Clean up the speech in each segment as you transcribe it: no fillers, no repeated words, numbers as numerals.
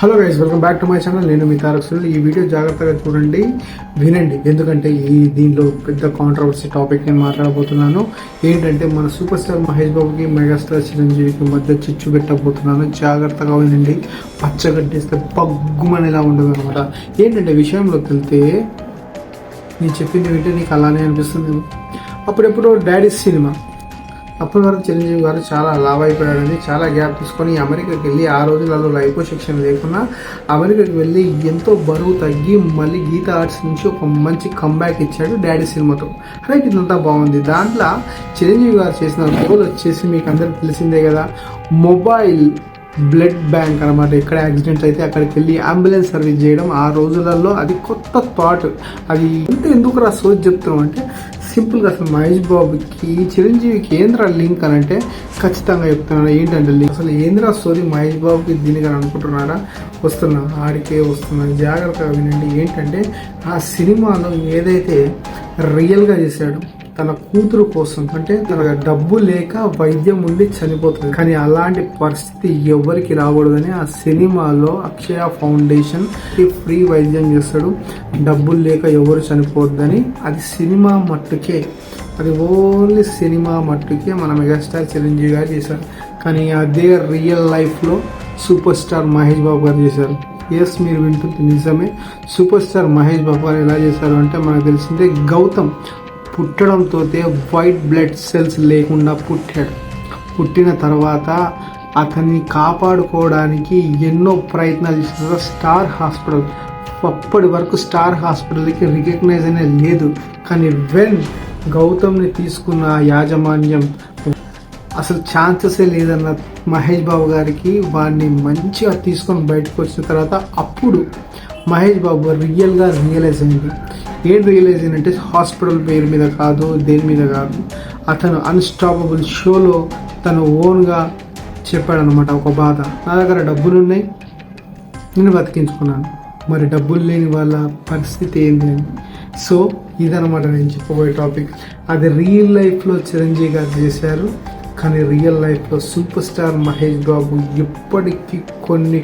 Hello guys, welcome back to my channel. నేను మీ తారక్ సునీల్. ఈ video జాగ్రత్తగా చూడండి, వినండి, ఎందుకంటే దీనిలో పెద్ద కాంట్రవర్సీ టాపిక్ నేను మాట్లాడబోతున్నాను. ఏంటంటే మన సూపర్ స్టార్ మహేష్ బాబుకి, మెగాస్టార్ చిరంజీవికి మధ్య చిచ్చు పెట్టబోతున్నాను. జాగ్రత్తగా వినండి. పచ్చగడ్డేస్తే పగ్గుమనేలా ఉండదు అనమాట. ఏంటంటే విషయంలోకి వెళ్తే, నేను చెప్పింది వింటే నీకు అలానే అనిపిస్తుంది. అప్పుడెప్పుడు డాడీ సినిమా, అప్పటి వరకు చిరంజీవి గారు చాలా లావ్ అయిపోయాడని చాలా గ్యాప్ తీసుకొని అమెరికాకి వెళ్ళి, ఆ రోజులలో లైపోసెక్షన్ లేకుండా అమెరికాకి వెళ్ళి ఎంతో బరువు తగ్గి మళ్ళీ గీతా ఆర్ట్స్ నుంచి ఒక మంచి కంబ్యాక్ ఇచ్చాడు డాడీ సినిమాతో. రైట్, ఇదంతా బాగుంది. దాంట్లో చిరంజీవి గారు చేసిన రోల్ వచ్చేసి మీకు అందరికి తెలిసిందే కదా, మొబైల్ బ్లడ్ బ్యాంక్ అనమాట. ఎక్కడ యాక్సిడెంట్ అయితే అక్కడికి వెళ్ళి అంబులెన్స్ సర్వీస్ చేయడం. ఆ రోజులలో అది కొత్త థాట్. అది ఎందుకు రా సోచ్ చెప్తున్నాం అంటే, సింపుల్గా అసలు మహేష్ బాబుకి చిరంజీవికి ఏంద్రా లింక్ అని అంటే ఖచ్చితంగా చెప్తున్నాను. ఏంటంటే లింక్ అసలు ఏంద్రా స్టోరీ, మహేష్ బాబుకి దీనికి అని అనుకుంటున్నారా? ఆడికే వస్తున్నాను, జాగ్రత్తగా వినండి. ఏంటంటే ఆ సినిమాలో ఏదైతే రియల్గా చేశాడు, తన కూతురు కోసం, అంటే తన డబ్బు లేక వైద్యం ఉండి చనిపోతుంది, కానీ అలాంటి పరిస్థితి ఎవరికి రాకూడదని ఆ సినిమాలో అక్షయ ఫౌండేషన్ ఫ్రీ వైద్యం చేస్తాడు. డబ్బులు లేక ఎవరు చనిపోద్దని. అది సినిమా మట్టుకే, అది ఓన్లీ సినిమా మట్టుకే మన మెగాస్టార్ చిరంజీవి గారు చేశారు. కానీ అదే రియల్ లైఫ్లో సూపర్ స్టార్ మహేష్ బాబు గారు చేశారు. ఎస్, మీరు వింటుంది నిజమే. సూపర్ స్టార్ మహేష్ బాబు గారు ఎలా చేశారు అంటే, మనకు తెలిసిందే, గౌతమ్ పుట్టడంతో వైట్ బ్లడ్ సెల్స్ లేకుండా పుట్టాడు. పుట్టిన తర్వాత అతన్ని కాపాడుకోవడానికి ఎన్నో ప్రయత్నాలు చేసిన స్టార్ హాస్పిటల్, అప్పటి వరకు స్టార్ హాస్పిటల్కి రికగ్నైజ్ అనే లేదు. కానీ వెన్ గౌతమ్ని తీసుకున్న యాజమాన్యం అసలు ఛాన్సెసే లేదన్న మహేష్ బాబు గారికి, వాడిని మంచిగా తీసుకొని బయటకు వచ్చిన తర్వాత అప్పుడు మహేష్ బాబు రియల్గా రియలైజ్ అయింది. ఏం రియలైజ్ అయిందంటే, హాస్పిటల్ పేరు మీద కాదు, దేని మీద కాదు, అతను అన్స్టాపబుల్ షోలో తను ఓన్గా చెప్పాడనమాట ఒక బాధ. నా దగ్గర డబ్బులు ఉన్నాయి, నేను బతికించుకున్నాను, మరి డబ్బులు లేని వాళ్ళ పరిస్థితి ఏంటి అని. సో ఇదనమాట నేను చెప్పబోయే టాపిక్. అది రియల్ లైఫ్లో చిరంజీవి గారు చేశారు, కానీ రియల్ లైఫ్లో సూపర్ స్టార్ మహేష్ బాబు ఇప్పటికీ కొన్ని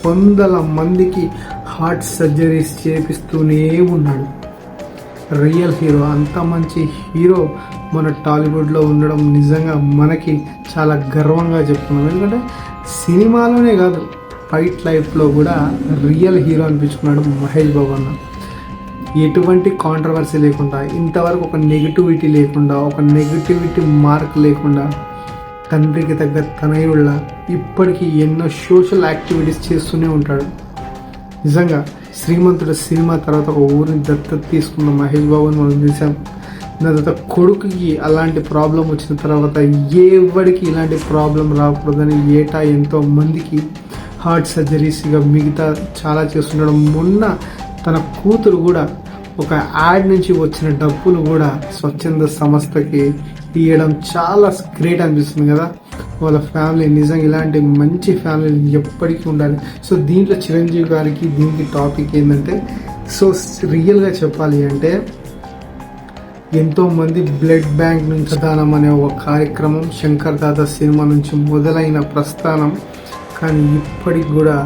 వందల మందికి హార్ట్ సర్జరీస్ చేపిస్తూనే ఉన్నాడు. రియల్ హీరో, అంత మంచి హీరో మన టాలీవుడ్లో ఉండడం నిజంగా మనకి చాలా గర్వంగా చెప్తున్నాం. ఎందుకంటే సినిమాలోనే కాదు, ఫైట్ లైఫ్లో కూడా రియల్ హీరో అనిపించుకున్నాడు మహేష్ బాబు అన్న. ఎటువంటి కాంట్రవర్సీ లేకుండా, ఇంతవరకు ఒక నెగిటివిటీ లేకుండా, ఒక నెగిటివిటీ మార్క్ లేకుండా, తండ్రికి తగ్గ తనయుళ్ళ ఇప్పటికీ ఎన్నో సోషల్ యాక్టివిటీస్ చేస్తూనే ఉంటాడు. నిజంగా శ్రీమంతుడు సినిమా తర్వాత ఒక ఊరిని దత్తత తీసుకున్న మహేష్ బాబుని మనం చూసాం. దాని తర్వాత కొడుకుకి అలాంటి ప్రాబ్లం వచ్చిన తర్వాత ఎవరికి ఇలాంటి ప్రాబ్లం రాకూడదని ఏటా ఎంతో మందికి హార్ట్ సర్జరీస్, ఇక మిగతా చాలా చేస్తున్నాడు. మొన్న తన కూతురు కూడా ఒక యాడ్ నుంచి వచ్చిన డబ్బులు కూడా స్వచ్ఛంద సంస్థకి ఇవ్వడం చాలా గ్రేట్ అనిపిస్తుంది కదా. వాళ్ళ ఫ్యామిలీ నిజంగా ఇలాంటి మంచి ఫ్యామిలీ ఎప్పటికీ ఉండాలి. సో దీంట్లో చిరంజీవి గారికి దీనికి టాపిక్ ఏంటంటే, సో రియల్గా చెప్పాలి అంటే, ఎంతోమంది బ్లడ్ బ్యాంక్ నుంచి దానం అనే ఒక కార్యక్రమం శంకర్ దాదా సినిమా నుంచి మొదలైన ప్రస్థానం. కానీ ఇప్పటికి కూడా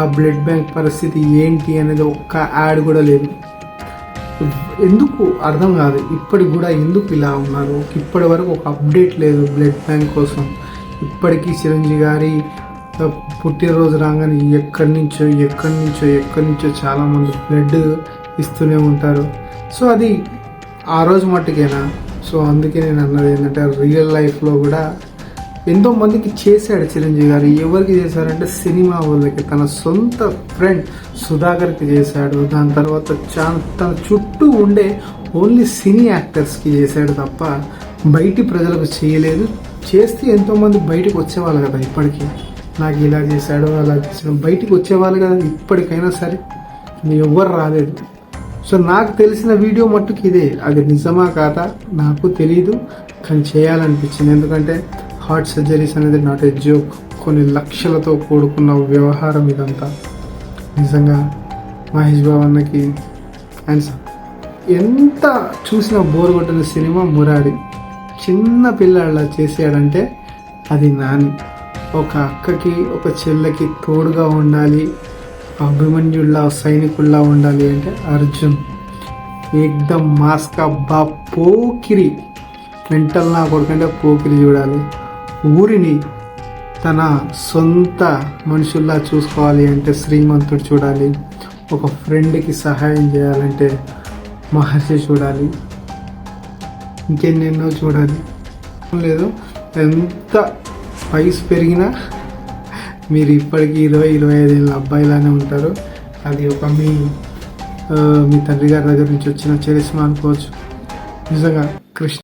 ఆ బ్లడ్ బ్యాంక్ పరిస్థితి ఏంటి అనేది ఒక్క యాడ్ కూడా లేదు. ఎందుకు అర్థం కాదు ఇప్పటికి కూడా, ఎందుకు ఇలా ఉన్నారు. ఇప్పటి వరకు ఒక అప్డేట్ లేదు బ్లడ్ బ్యాంక్ కోసం. ఇప్పటికీ చిరంజీవి గారి పుట్టినరోజు రాగానే ఎక్కడి నుంచో చాలామంది బ్లడ్ ఇస్తూనే ఉంటారు. సో అది ఆ రోజు మట్టుకేనా? సో అందుకే నేను అన్నది ఏంటంటే, రియల్ లైఫ్లో కూడా ఎంతో మందికి చేశాడు చిరంజీవి గారు. ఎవరికి చేశారంటే, సినిమా వాళ్ళకి, తన సొంత ఫ్రెండ్ సుధాకర్కి చేశాడు. దాని తర్వాత తన చుట్టూ ఉండే ఓన్లీ సినీ యాక్టర్స్కి చేశాడు తప్ప బయటి ప్రజలకు చేయలేదు. చేస్తే ఎంతోమంది బయటకు వచ్చేవాళ్ళు కదా. ఇప్పటికీ నాకు ఇలా చేశాడు, అలా చేశాడు, బయటికి వచ్చేవాళ్ళు కదా. ఇప్పటికైనా సరే ఎవరు రాలేదు. సో నాకు తెలిసిన వీడియో మట్టుకు ఇదే. అది నిజమా కాదా నాకు తెలీదు, కానీ చేయాలనిపించింది. ఎందుకంటే హార్ట్ సర్జరీస్ అనేది నాట్ ఏ జోక్. కొన్ని లక్షలతో కూడుకున్న వ్యవహారం ఇదంతా. నిజంగా మహేష్ బాబు అన్నకి ఎంత చూసినా బోర్ కొట్టిన సినిమా మురారి. చిన్న పిల్లాళ్ళ చేసాడంటే అది నాని. ఒక అక్కకి ఒక చెల్లెకి తోడుగా ఉండాలి, అభిమన్యుల్లా సైనికుల్లా ఉండాలి అంటే అర్జున్ ఏకదం మాస్కా బా పోకిరి మెంటల్ నా కొడుకంటే పోకిరి చూడాలి. ఊరిని తన సొంత మనుషుల్లా చూసుకోవాలి అంటే శ్రీమంతుడు చూడాలి. ఒక ఫ్రెండ్కి సహాయం చేయాలంటే మహర్షి చూడాలి. ఇంకెన్నెన్నో చూడాలి. లేదు, ఎంత వయసు పెరిగినా మీరు ఇప్పటికీ 20-25 ఏళ్ళ అబ్బాయిలానే ఉంటారు. అది ఒక మీ తండ్రి గారి దగ్గర నుంచి వచ్చిన చరిస్మా అనుకోవచ్చు. నిజంగా కృష్ణ